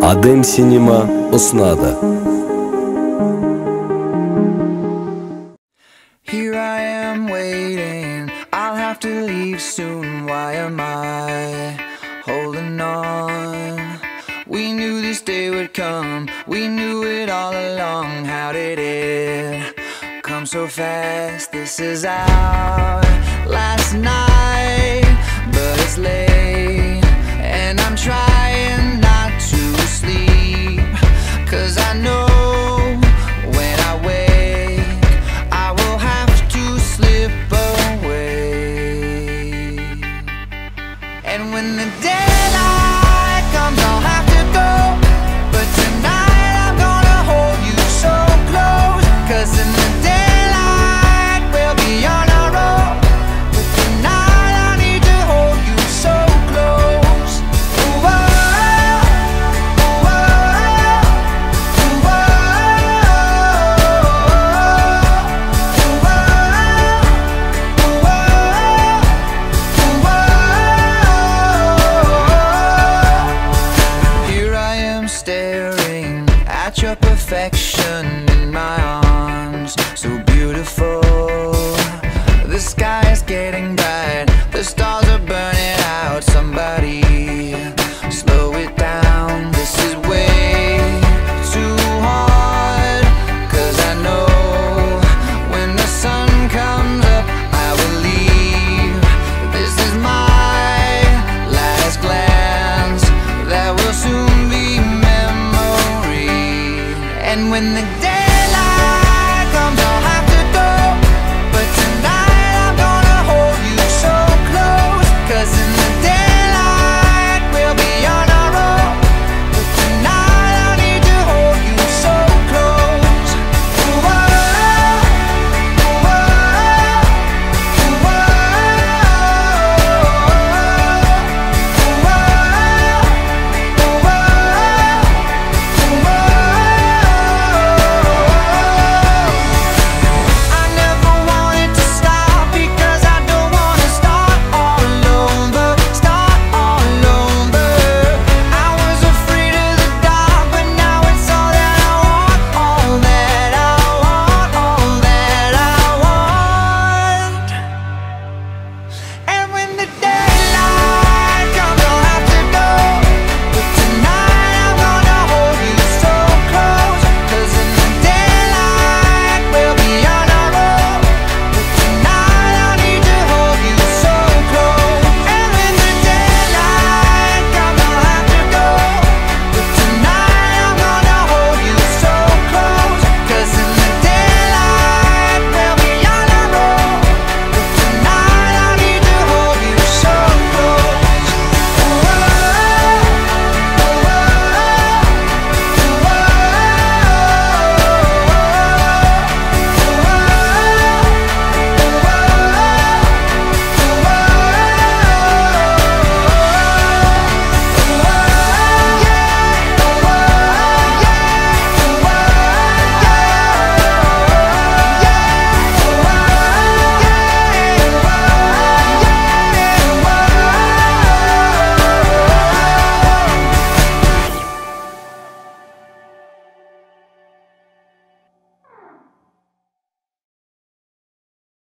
Adem Sinema ұсынады. Here I am waiting, I'll have to leave soon. Why am I holding on? We knew this day would come, we knew it all along. How did it come so fast? This is our last night, but it's late, and I'm trying not to sleep, 'cause I know when I wake I will have to slip away. And when the daylight comes I'll have to go, but tonight I'm gonna hold you so close, 'cause in the daylight we'll be on our own, but tonight I need to hold you so close. Ooh, oh, ooh, oh, ooh, oh, ooh, oh, ooh, oh. Here I am staring at your perfection in my arms, so beautiful. The sky is getting bright, the stars are burning out. Somebody slow it down, this is way too hard. 'Cause I know when the sun comes up I will leave. This is my last glance, that will soon be memory. And when the day